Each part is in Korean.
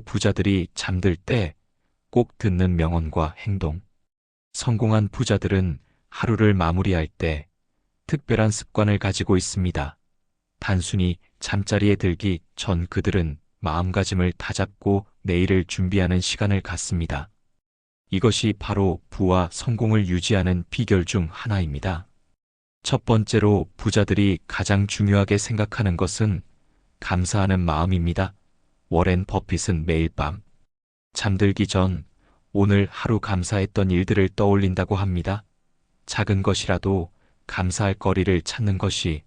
부자들이 잠들 때 꼭 듣는 명언과 행동. 성공한 부자들은 하루를 마무리할 때 특별한 습관을 가지고 있습니다. 단순히 잠자리에 들기 전 그들은 마음가짐을 다잡고 내일을 준비하는 시간을 갖습니다. 이것이 바로 부와 성공을 유지하는 비결 중 하나입니다. 첫 번째로 부자들이 가장 중요하게 생각하는 것은 감사하는 마음입니다. 워렌 버핏은 매일 밤 잠들기 전 오늘 하루 감사했던 일들을 떠올린다고 합니다. 작은 것이라도 감사할 거리를 찾는 것이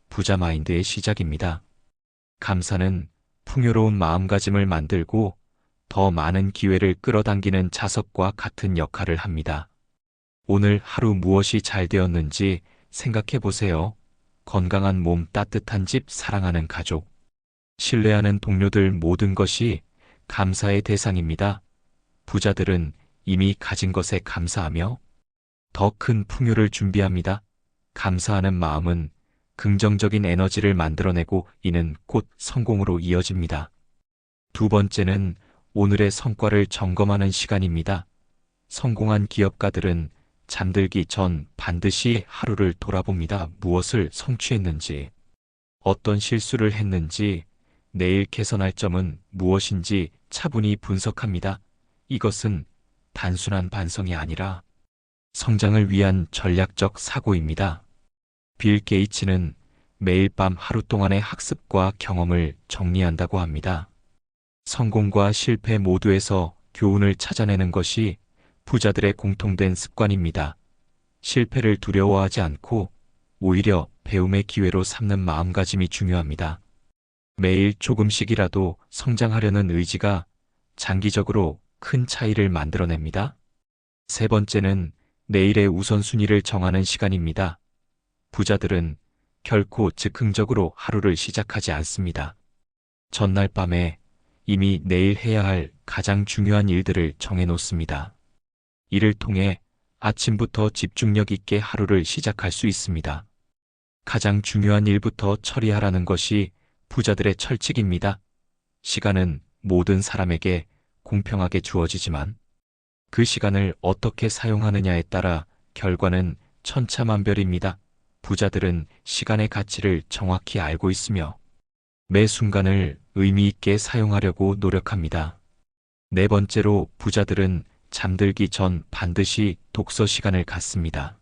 부자 마인드의 시작입니다. 감사는 풍요로운 마음가짐을 만들고 더 많은 기회를 끌어당기는 자석과 같은 역할을 합니다. 오늘 하루 무엇이 잘 되었는지 생각해 보세요. 건강한 몸, 따뜻한 집, 사랑하는 가족, 신뢰하는 동료들 모든 것이 감사의 대상입니다. 부자들은 이미 가진 것에 감사하며 더 큰 풍요를 준비합니다. 감사하는 마음은 긍정적인 에너지를 만들어내고 이는 곧 성공으로 이어집니다. 두 번째는 오늘의 성과를 점검하는 시간입니다. 성공한 기업가들은 잠들기 전 반드시 하루를 돌아봅니다. 무엇을 성취했는지, 어떤 실수를 했는지, 내일 개선할 점은 무엇인지 차분히 분석합니다. 이것은 단순한 반성이 아니라 성장을 위한 전략적 사고입니다. 빌 게이츠는 매일 밤 하루 동안의 학습과 경험을 정리한다고 합니다. 성공과 실패 모두에서 교훈을 찾아내는 것이 부자들의 공통된 습관입니다. 실패를 두려워하지 않고 오히려 배움의 기회로 삼는 마음가짐이 중요합니다. 매일 조금씩이라도 성장하려는 의지가 장기적으로 큰 차이를 만들어냅니다. 세 번째는 내일의 우선순위를 정하는 시간입니다. 부자들은 결코 즉흥적으로 하루를 시작하지 않습니다. 전날 밤에 이미 내일 해야 할 가장 중요한 일들을 정해놓습니다. 이를 통해 아침부터 집중력 있게 하루를 시작할 수 있습니다. 가장 중요한 일부터 처리하라는 것이 부자들의 철칙입니다. 시간은 모든 사람에게 공평하게 주어지지만 그 시간을 어떻게 사용하느냐에 따라 결과는 천차만별입니다. 부자들은 시간의 가치를 정확히 알고 있으며 매 순간을 의미 있게 사용하려고 노력합니다. 네 번째로 부자들은 잠들기 전 반드시 독서 시간을 갖습니다.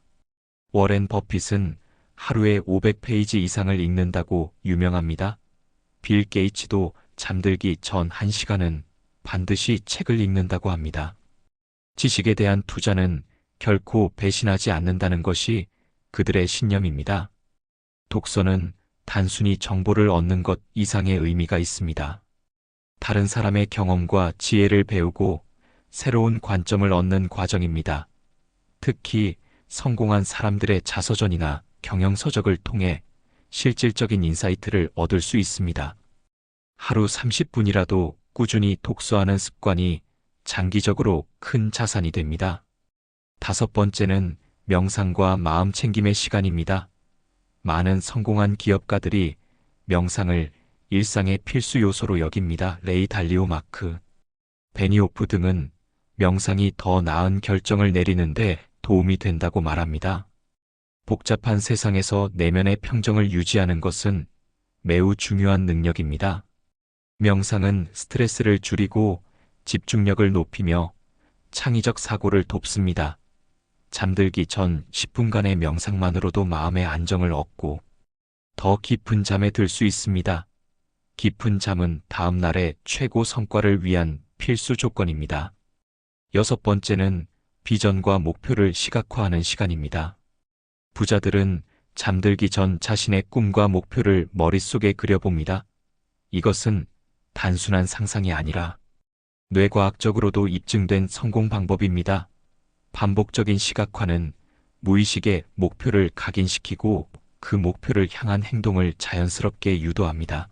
워렌 버핏은 하루에 500페이지 이상을 읽는다고 유명합니다. 빌 게이츠도 잠들기 전 1시간은 반드시 책을 읽는다고 합니다. 지식에 대한 투자는 결코 배신하지 않는다는 것이 그들의 신념입니다. 독서는 단순히 정보를 얻는 것 이상의 의미가 있습니다. 다른 사람의 경험과 지혜를 배우고 새로운 관점을 얻는 과정입니다. 특히 성공한 사람들의 자서전이나 경영서적을 통해 실질적인 인사이트를 얻을 수 있습니다. 하루 30분이라도 꾸준히 독서하는 습관이 장기적으로 큰 자산이 됩니다. 다섯 번째는 명상과 마음 챙김의 시간입니다. 많은 성공한 기업가들이 명상을 일상의 필수 요소로 여깁니다. 레이 달리오, 마크 베니오프 등은 명상이 더 나은 결정을 내리는데 도움이 된다고 말합니다. 복잡한 세상에서 내면의 평정을 유지하는 것은 매우 중요한 능력입니다. 명상은 스트레스를 줄이고 집중력을 높이며 창의적 사고를 돕습니다. 잠들기 전 10분간의 명상만으로도 마음의 안정을 얻고 더 깊은 잠에 들 수 있습니다. 깊은 잠은 다음 날의 최고 성과를 위한 필수 조건입니다. 여섯 번째는 비전과 목표를 시각화하는 시간입니다. 부자들은 잠들기 전 자신의 꿈과 목표를 머릿속에 그려봅니다. 이것은 단순한 상상이 아니라 뇌과학적으로도 입증된 성공 방법입니다. 반복적인 시각화는 무의식의 목표를 각인시키고 그 목표를 향한 행동을 자연스럽게 유도합니다.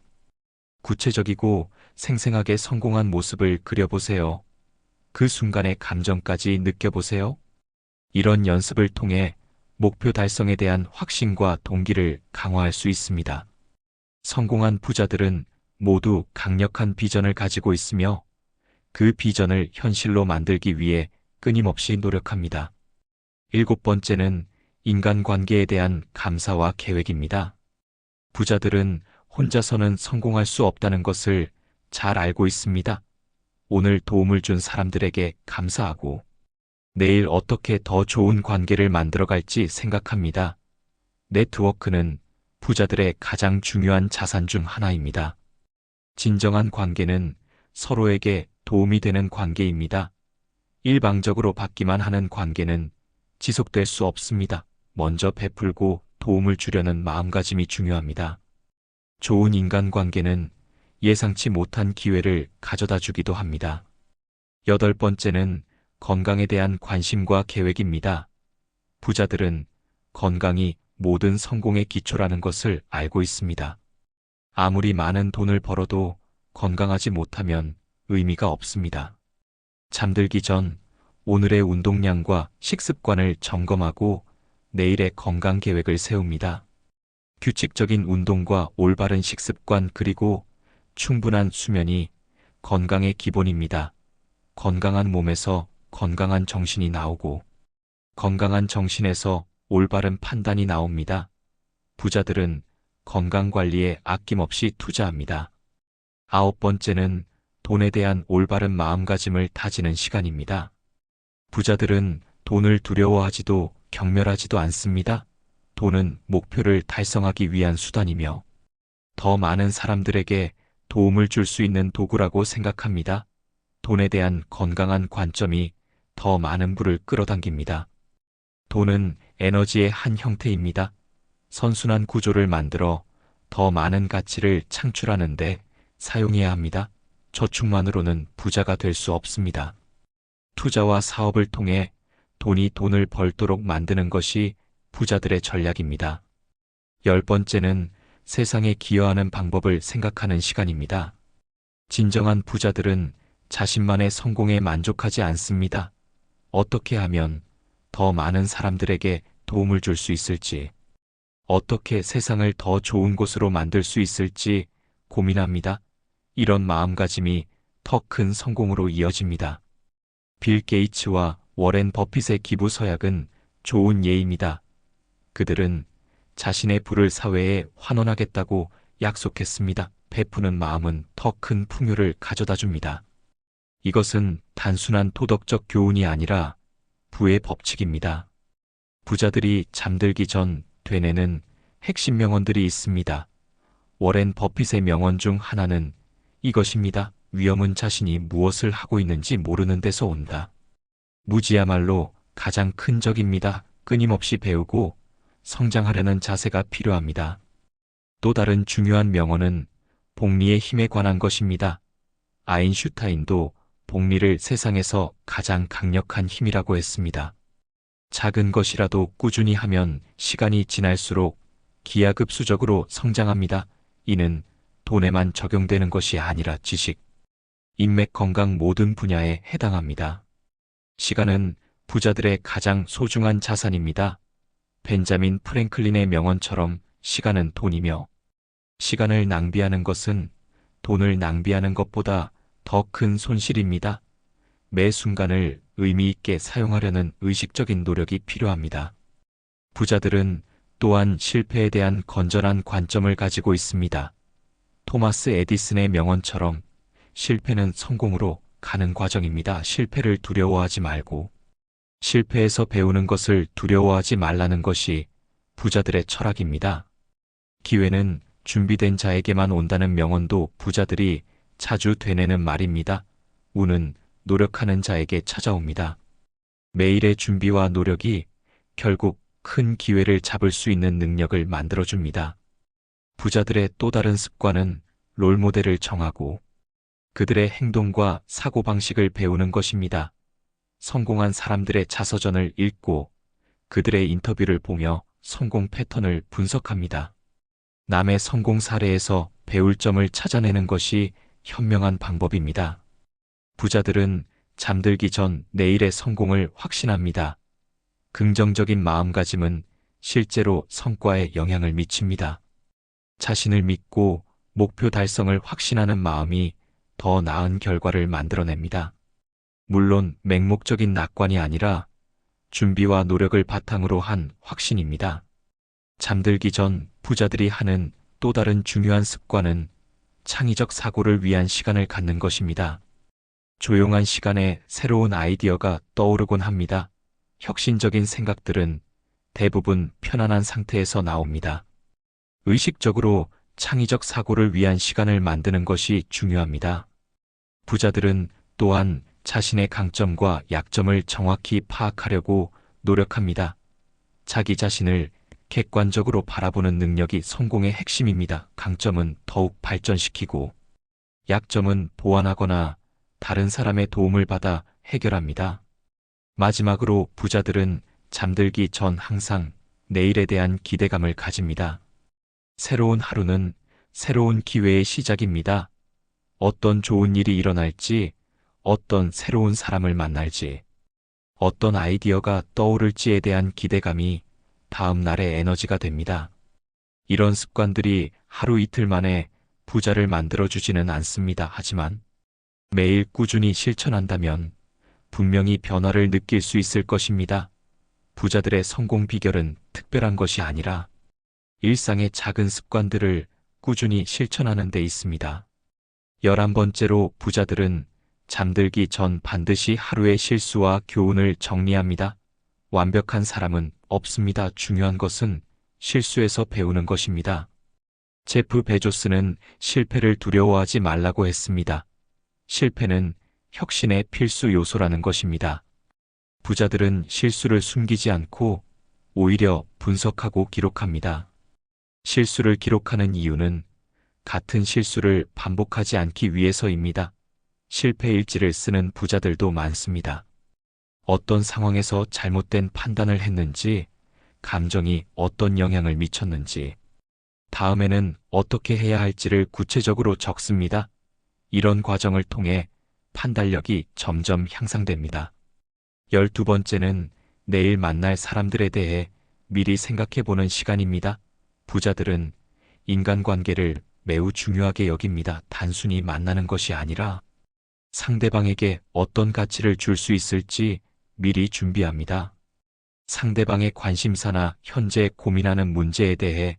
구체적이고 생생하게 성공한 모습을 그려보세요. 그 순간의 감정까지 느껴보세요. 이런 연습을 통해 목표 달성에 대한 확신과 동기를 강화할 수 있습니다. 성공한 부자들은 모두 강력한 비전을 가지고 있으며 그 비전을 현실로 만들기 위해 끊임없이 노력합니다. 7번째는 인간관계에 대한 감사와 계획입니다. 부자들은 혼자서는 성공할 수 없다는 것을 잘 알고 있습니다. 오늘 도움을 준 사람들에게 감사하고 내일 어떻게 더 좋은 관계를 만들어갈지 생각합니다. 네트워크는 부자들의 가장 중요한 자산 중 하나입니다. 진정한 관계는 서로에게 도움이 되는 관계입니다. 일방적으로 받기만 하는 관계는 지속될 수 없습니다. 먼저 베풀고 도움을 주려는 마음가짐이 중요합니다. 좋은 인간관계는 예상치 못한 기회를 가져다 주기도 합니다. 8번째는 건강에 대한 관심과 계획입니다. 부자들은 건강이 모든 성공의 기초라는 것을 알고 있습니다. 아무리 많은 돈을 벌어도 건강하지 못하면 의미가 없습니다. 잠들기 전 오늘의 운동량과 식습관을 점검하고 내일의 건강 계획을 세웁니다. 규칙적인 운동과 올바른 식습관 그리고 충분한 수면이 건강의 기본입니다. 건강한 몸에서 건강한 정신이 나오고 건강한 정신에서 올바른 판단이 나옵니다. 부자들은 건강관리에 아낌없이 투자합니다. 9번째는 돈에 대한 올바른 마음가짐을 다지는 시간입니다. 부자들은 돈을 두려워하지도 경멸하지도 않습니다. 돈은 목표를 달성하기 위한 수단이며 더 많은 사람들에게 도움을 줄 수 있는 도구라고 생각합니다. 돈에 대한 건강한 관점이 더 많은 부를 끌어당깁니다. 돈은 에너지의 한 형태입니다. 선순환 구조를 만들어 더 많은 가치를 창출하는데 사용해야 합니다. 저축만으로는 부자가 될 수 없습니다. 투자와 사업을 통해 돈이 돈을 벌도록 만드는 것이 부자들의 전략입니다. 10번째는 세상에 기여하는 방법을 생각하는 시간입니다. 진정한 부자들은 자신만의 성공에 만족하지 않습니다. 어떻게 하면 더 많은 사람들에게 도움을 줄 수 있을지, 어떻게 세상을 더 좋은 곳으로 만들 수 있을지 고민합니다. 이런 마음가짐이 더 큰 성공으로 이어집니다. 빌 게이츠와 워렌 버핏의 기부 서약은 좋은 예입니다. 그들은 자신의 부를 사회에 환원하겠다고 약속했습니다. 베푸는 마음은 더 큰 풍요를 가져다 줍니다. 이것은 단순한 도덕적 교훈이 아니라 부의 법칙입니다. 부자들이 잠들기 전 되뇌는 핵심 명언들이 있습니다. 워렌 버핏의 명언 중 하나는 이것입니다. 위험은 자신이 무엇을 하고 있는지 모르는 데서 온다. 무지야말로 가장 큰 적입니다. 끊임없이 배우고 성장하려는 자세가 필요합니다. 또 다른 중요한 명언은 복리의 힘에 관한 것입니다. 아인슈타인도 복리를 세상에서 가장 강력한 힘이라고 했습니다. 작은 것이라도 꾸준히 하면 시간이 지날수록 기하급수적으로 성장합니다. 이는 돈에만 적용되는 것이 아니라 지식, 인맥, 건강 모든 분야에 해당합니다. 시간은 부자들의 가장 소중한 자산입니다. 벤자민 프랭클린의 명언처럼 시간은 돈이며 시간을 낭비하는 것은 돈을 낭비하는 것보다 더 큰 손실입니다. 매 순간을 의미 있게 사용하려는 의식적인 노력이 필요합니다. 부자들은 또한 실패에 대한 건전한 관점을 가지고 있습니다. 토마스 에디슨의 명언처럼 실패는 성공으로 가는 과정입니다. 실패를 두려워하지 말고 실패에서 배우는 것을 두려워하지 말라는 것이 부자들의 철학입니다. 기회는 준비된 자에게만 온다는 명언도 부자들이 자주 되뇌는 말입니다. 운은 노력하는 자에게 찾아옵니다. 매일의 준비와 노력이 결국 큰 기회를 잡을 수 있는 능력을 만들어줍니다. 부자들의 또 다른 습관은 롤모델을 정하고 그들의 행동과 사고방식을 배우는 것입니다. 성공한 사람들의 자서전을 읽고 그들의 인터뷰를 보며 성공 패턴을 분석합니다. 남의 성공 사례에서 배울 점을 찾아내는 것이 현명한 방법입니다. 부자들은 잠들기 전 내일의 성공을 확신합니다. 긍정적인 마음가짐은 실제로 성과에 영향을 미칩니다. 자신을 믿고 목표 달성을 확신하는 마음이 더 나은 결과를 만들어냅니다. 물론 맹목적인 낙관이 아니라 준비와 노력을 바탕으로 한 확신입니다. 잠들기 전 부자들이 하는 또 다른 중요한 습관은 창의적 사고를 위한 시간을 갖는 것입니다. 조용한 시간에 새로운 아이디어가 떠오르곤 합니다. 혁신적인 생각들은 대부분 편안한 상태에서 나옵니다. 의식적으로 창의적 사고를 위한 시간을 만드는 것이 중요합니다. 부자들은 또한 자신의 강점과 약점을 정확히 파악하려고 노력합니다. 자기 자신을 객관적으로 바라보는 능력이 성공의 핵심입니다. 강점은 더욱 발전시키고, 약점은 보완하거나 다른 사람의 도움을 받아 해결합니다. 마지막으로 부자들은 잠들기 전 항상 내일에 대한 기대감을 가집니다. 새로운 하루는 새로운 기회의 시작입니다. 어떤 좋은 일이 일어날지, 어떤 새로운 사람을 만날지, 어떤 아이디어가 떠오를지에 대한 기대감이 다음 날의 에너지가 됩니다. 이런 습관들이 하루 이틀 만에 부자를 만들어주지는 않습니다. 하지만 매일 꾸준히 실천한다면 분명히 변화를 느낄 수 있을 것입니다. 부자들의 성공 비결은 특별한 것이 아니라 일상의 작은 습관들을 꾸준히 실천하는 데 있습니다. 11번째로 부자들은 잠들기 전 반드시 하루의 실수와 교훈을 정리합니다. 완벽한 사람은 없습니다. 중요한 것은 실수에서 배우는 것입니다. 제프 베조스는 실패를 두려워하지 말라고 했습니다. 실패는 혁신의 필수 요소라는 것입니다. 부자들은 실수를 숨기지 않고 오히려 분석하고 기록합니다. 실수를 기록하는 이유는 같은 실수를 반복하지 않기 위해서입니다. 실패 일지를 쓰는 부자들도 많습니다. 어떤 상황에서 잘못된 판단을 했는지, 감정이 어떤 영향을 미쳤는지, 다음에는 어떻게 해야 할지를 구체적으로 적습니다. 이런 과정을 통해 판단력이 점점 향상됩니다. 12번째는 내일 만날 사람들에 대해 미리 생각해보는 시간입니다. 부자들은 인간관계를 매우 중요하게 여깁니다. 단순히 만나는 것이 아니라 상대방에게 어떤 가치를 줄 수 있을지 미리 준비합니다. 상대방의 관심사나 현재 고민하는 문제에 대해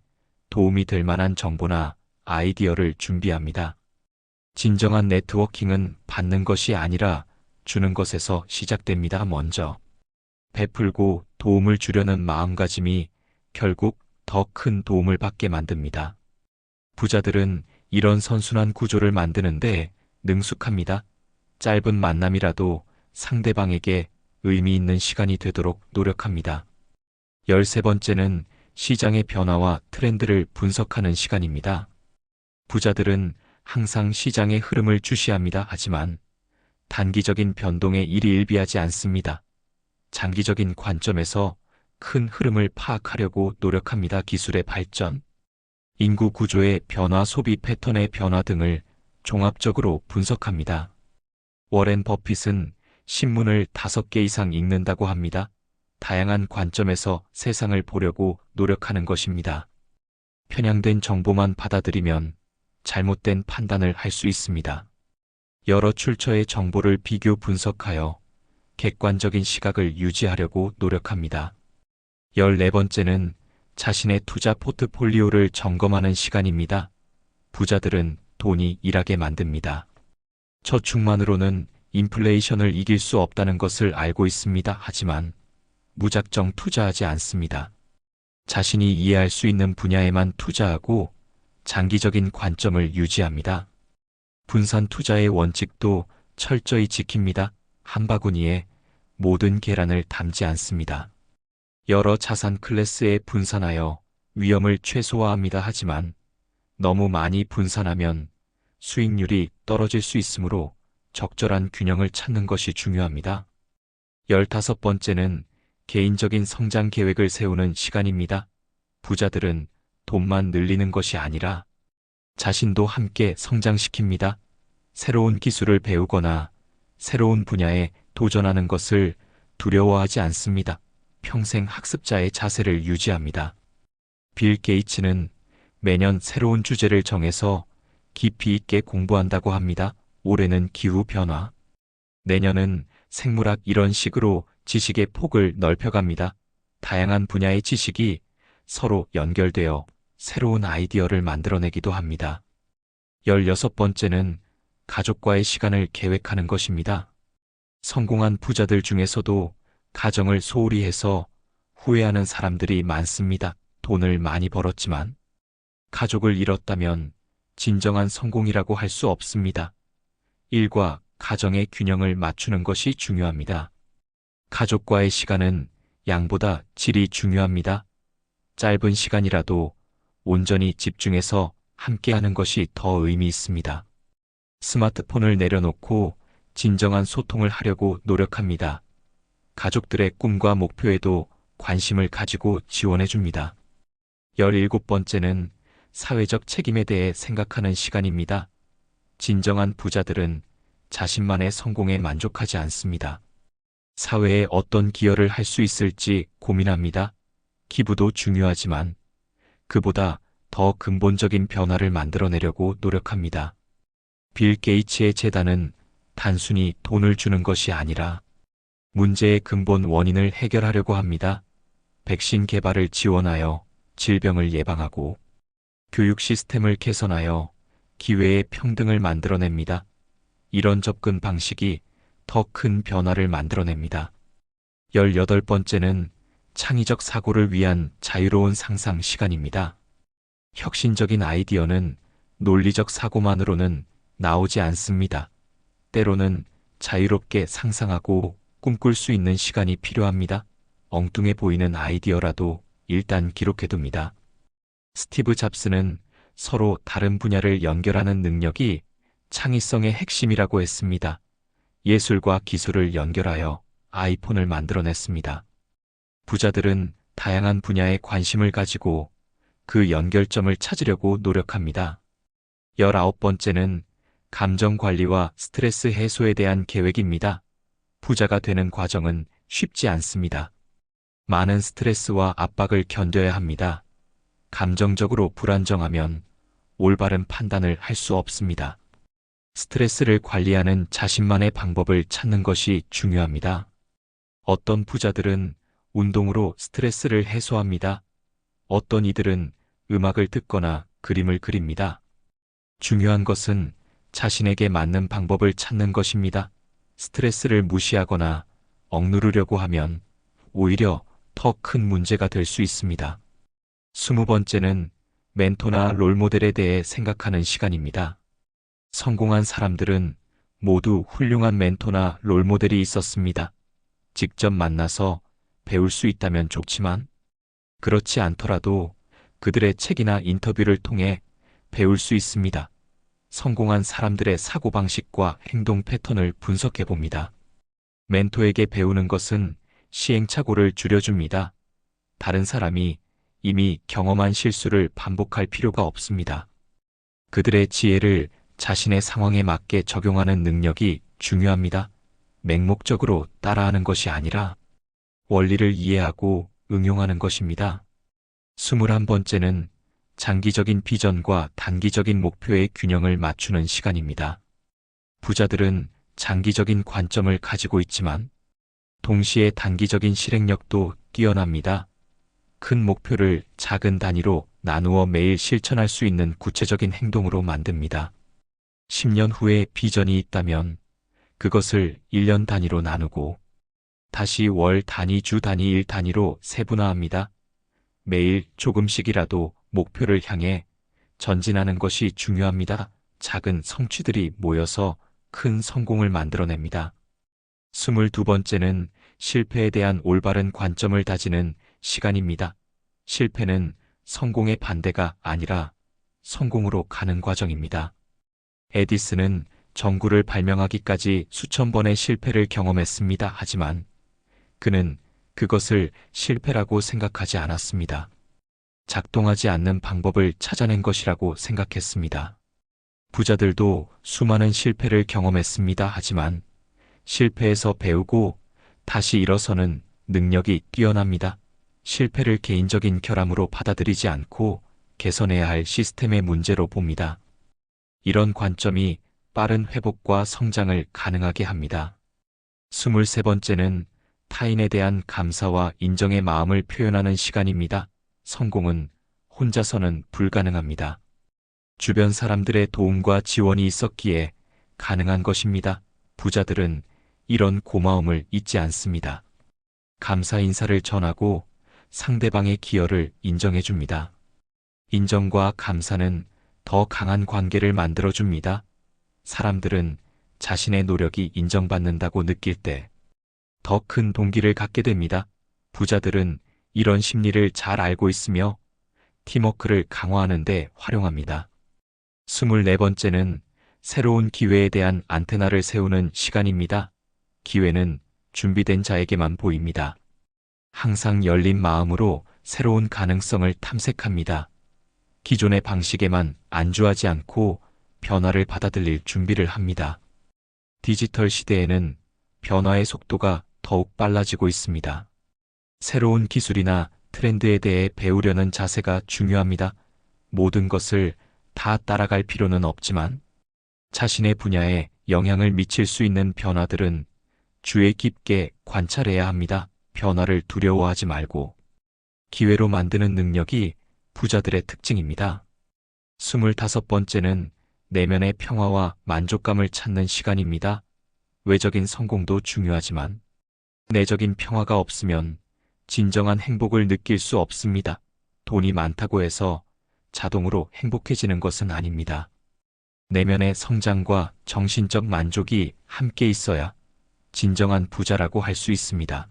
도움이 될 만한 정보나 아이디어를 준비합니다. 진정한 네트워킹은 받는 것이 아니라 주는 것에서 시작됩니다. 먼저 베풀고 도움을 주려는 마음가짐이 결국 더 큰 도움을 받게 만듭니다. 부자들은 이런 선순환 구조를 만드는데 능숙합니다. 짧은 만남이라도 상대방에게 의미 있는 시간이 되도록 노력합니다. 13번째는 시장의 변화와 트렌드를 분석하는 시간입니다. 부자들은 항상 시장의 흐름을 주시합니다. 하지만 단기적인 변동에 일희일비하지 않습니다. 장기적인 관점에서 큰 흐름을 파악하려고 노력합니다. 기술의 발전, 인구 구조의 변화, 소비 패턴의 변화 등을 종합적으로 분석합니다. 워렌 버핏은 신문을 5개 이상 읽는다고 합니다. 다양한 관점에서 세상을 보려고 노력하는 것입니다. 편향된 정보만 받아들이면 잘못된 판단을 할 수 있습니다. 여러 출처의 정보를 비교 분석하여 객관적인 시각을 유지하려고 노력합니다. 14번째는 자신의 투자 포트폴리오를 점검하는 시간입니다. 부자들은 돈이 일하게 만듭니다. 저축만으로는 인플레이션을 이길 수 없다는 것을 알고 있습니다. 하지만 무작정 투자하지 않습니다. 자신이 이해할 수 있는 분야에만 투자하고 장기적인 관점을 유지합니다. 분산 투자의 원칙도 철저히 지킵니다. 한 바구니에 모든 계란을 담지 않습니다. 여러 자산 클래스에 분산하여 위험을 최소화합니다. 하지만 너무 많이 분산하면 수익률이 떨어질 수 있으므로 적절한 균형을 찾는 것이 중요합니다. 15번째는 개인적인 성장 계획을 세우는 시간입니다. 부자들은 돈만 늘리는 것이 아니라 자신도 함께 성장시킵니다. 새로운 기술을 배우거나 새로운 분야에 도전하는 것을 두려워하지 않습니다. 평생 학습자의 자세를 유지합니다. 빌 게이츠는 매년 새로운 주제를 정해서 깊이 있게 공부한다고 합니다. 올해는 기후 변화, 내년은 생물학 이런 식으로 지식의 폭을 넓혀갑니다. 다양한 분야의 지식이 서로 연결되어 새로운 아이디어를 만들어내기도 합니다. 16번째는 가족과의 시간을 계획하는 것입니다. 성공한 부자들 중에서도 가정을 소홀히 해서 후회하는 사람들이 많습니다. 돈을 많이 벌었지만 가족을 잃었다면 진정한 성공이라고 할 수 없습니다. 일과 가정의 균형을 맞추는 것이 중요합니다. 가족과의 시간은 양보다 질이 중요합니다. 짧은 시간이라도 온전히 집중해서 함께하는 것이 더 의미 있습니다. 스마트폰을 내려놓고 진정한 소통을 하려고 노력합니다. 가족들의 꿈과 목표에도 관심을 가지고 지원해줍니다. 17번째는 사회적 책임에 대해 생각하는 시간입니다. 진정한 부자들은 자신만의 성공에 만족하지 않습니다. 사회에 어떤 기여를 할 수 있을지 고민합니다. 기부도 중요하지만 그보다 더 근본적인 변화를 만들어내려고 노력합니다. 빌 게이츠의 재단은 단순히 돈을 주는 것이 아니라 문제의 근본 원인을 해결하려고 합니다. 백신 개발을 지원하여 질병을 예방하고 교육 시스템을 개선하여 기회의 평등을 만들어냅니다. 이런 접근 방식이 더 큰 변화를 만들어냅니다. 18번째는 창의적 사고를 위한 자유로운 상상 시간입니다. 혁신적인 아이디어는 논리적 사고만으로는 나오지 않습니다. 때로는 자유롭게 상상하고 꿈꿀 수 있는 시간이 필요합니다. 엉뚱해 보이는 아이디어라도 일단 기록해둡니다. 스티브 잡스는 서로 다른 분야를 연결하는 능력이 창의성의 핵심이라고 했습니다. 예술과 기술을 연결하여 아이폰을 만들어냈습니다. 부자들은 다양한 분야에 관심을 가지고 그 연결점을 찾으려고 노력합니다. 19번째는 감정 관리와 스트레스 해소에 대한 계획입니다. 부자가 되는 과정은 쉽지 않습니다. 많은 스트레스와 압박을 견뎌야 합니다. 감정적으로 불안정하면 올바른 판단을 할 수 없습니다. 스트레스를 관리하는 자신만의 방법을 찾는 것이 중요합니다. 어떤 부자들은 운동으로 스트레스를 해소합니다. 어떤 이들은 음악을 듣거나 그림을 그립니다. 중요한 것은 자신에게 맞는 방법을 찾는 것입니다. 스트레스를 무시하거나 억누르려고 하면 오히려 더 큰 문제가 될 수 있습니다. 20번째는 멘토나 롤모델에 대해 생각하는 시간입니다. 성공한 사람들은 모두 훌륭한 멘토나 롤모델이 있었습니다. 직접 만나서 배울 수 있다면 좋지만 그렇지 않더라도 그들의 책이나 인터뷰를 통해 배울 수 있습니다. 성공한 사람들의 사고방식과 행동 패턴을 분석해 봅니다. 멘토에게 배우는 것은 시행착오를 줄여줍니다. 다른 사람이 이미 경험한 실수를 반복할 필요가 없습니다. 그들의 지혜를 자신의 상황에 맞게 적용하는 능력이 중요합니다. 맹목적으로 따라하는 것이 아니라 원리를 이해하고 응용하는 것입니다. 21번째는 장기적인 비전과 단기적인 목표의 균형을 맞추는 시간입니다. 부자들은 장기적인 관점을 가지고 있지만 동시에 단기적인 실행력도 뛰어납니다. 큰 목표를 작은 단위로 나누어 매일 실천할 수 있는 구체적인 행동으로 만듭니다. 10년 후에 비전이 있다면 그것을 1년 단위로 나누고 다시 월 단위, 주 단위, 일 단위로 세분화합니다. 매일 조금씩이라도 목표를 향해 전진하는 것이 중요합니다. 작은 성취들이 모여서 큰 성공을 만들어냅니다. 22번째는 실패에 대한 올바른 관점을 다지는 시간입니다. 실패는 성공의 반대가 아니라 성공으로 가는 과정입니다. 에디슨은 전구를 발명하기까지 수천 번의 실패를 경험했습니다. 하지만 그는 그것을 실패라고 생각하지 않았습니다. 작동하지 않는 방법을 찾아낸 것이라고 생각했습니다. 부자들도 수많은 실패를 경험했습니다. 하지만 실패에서 배우고 다시 일어서는 능력이 뛰어납니다. 실패를 개인적인 결함으로 받아들이지 않고 개선해야 할 시스템의 문제로 봅니다. 이런 관점이 빠른 회복과 성장을 가능하게 합니다. 23번째는 타인에 대한 감사와 인정의 마음을 표현하는 시간입니다. 성공은 혼자서는 불가능합니다. 주변 사람들의 도움과 지원이 있었기에 가능한 것입니다. 부자들은 이런 고마움을 잊지 않습니다. 감사 인사를 전하고 상대방의 기여를 인정해 줍니다. 인정과 감사는 더 강한 관계를 만들어 줍니다. 사람들은 자신의 노력이 인정받는다고 느낄 때 더 큰 동기를 갖게 됩니다. 부자들은 이런 심리를 잘 알고 있으며 팀워크를 강화하는 데 활용합니다. 24번째는 새로운 기회에 대한 안테나를 세우는 시간입니다. 기회는 준비된 자에게만 보입니다. 항상 열린 마음으로 새로운 가능성을 탐색합니다. 기존의 방식에만 안주하지 않고 변화를 받아들일 준비를 합니다. 디지털 시대에는 변화의 속도가 더욱 빨라지고 있습니다. 새로운 기술이나 트렌드에 대해 배우려는 자세가 중요합니다. 모든 것을 다 따라갈 필요는 없지만 자신의 분야에 영향을 미칠 수 있는 변화들은 주의 깊게 관찰해야 합니다. 변화를 두려워하지 말고 기회로 만드는 능력이 부자들의 특징입니다. 25번째는 내면의 평화와 만족감을 찾는 시간입니다. 외적인 성공도 중요하지만 내적인 평화가 없으면 진정한 행복을 느낄 수 없습니다. 돈이 많다고 해서 자동으로 행복해지는 것은 아닙니다. 내면의 성장과 정신적 만족이 함께 있어야 진정한 부자라고 할 수 있습니다.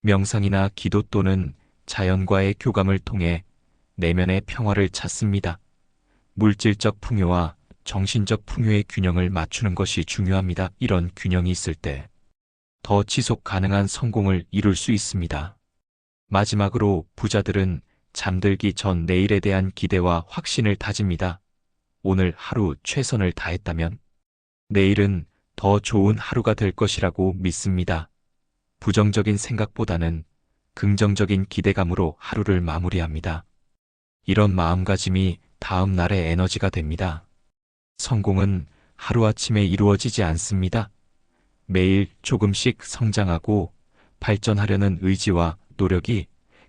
명상이나 기도 또는 자연과의 교감을 통해 내면의 평화를 찾습니다. 물질적 풍요와 정신적 풍요의 균형을 맞추는 것이 중요합니다. 이런 균형이 있을 때 더 지속 가능한 성공을 이룰 수 있습니다. 마지막으로 부자들은 잠들기 전 내일에 대한 기대와 확신을 다집니다. 오늘 하루 최선을 다했다면 내일은 더 좋은 하루가 될 것이라고 믿습니다. 부정적인 생각보다는 긍정적인 기대감으로 하루를 마무리합니다. 이런 마음가짐이 다음 날의 에너지가 됩니다. 성공은 하루아침에 이루어지지 않습니다. 매일 조금씩 성장하고 발전하려는 의지와 노력이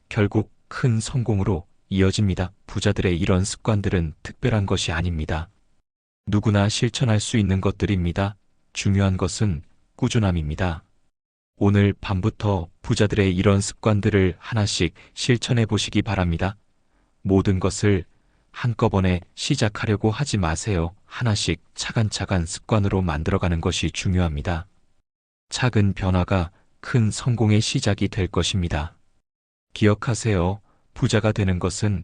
결국 큰 성공으로 이어집니다. 부자들의 이런 습관들은 특별한 것이 아닙니다. 누구나 실천할 수 있는 것들입니다. 중요한 것은 꾸준함입니다. 오늘 밤부터 부자들의 이런 습관들을 하나씩 실천해 보시기 바랍니다. 모든 것을 한꺼번에 시작하려고 하지 마세요. 하나씩 차근차근 습관으로 만들어가는 것이 중요합니다. 작은 변화가 큰 성공의 시작이 될 것입니다. 기억하세요. 부자가 되는 것은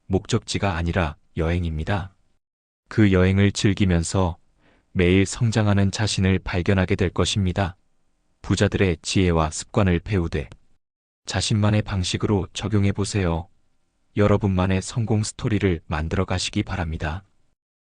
목적지가 아니라 여행입니다. 그 여행을 즐기면서 매일 성장하는 자신을 발견하게 될 것입니다. 부자들의 지혜와 습관을 배우되 자신만의 방식으로 적용해 보세요. 여러분만의 성공 스토리를 만들어 가시기 바랍니다.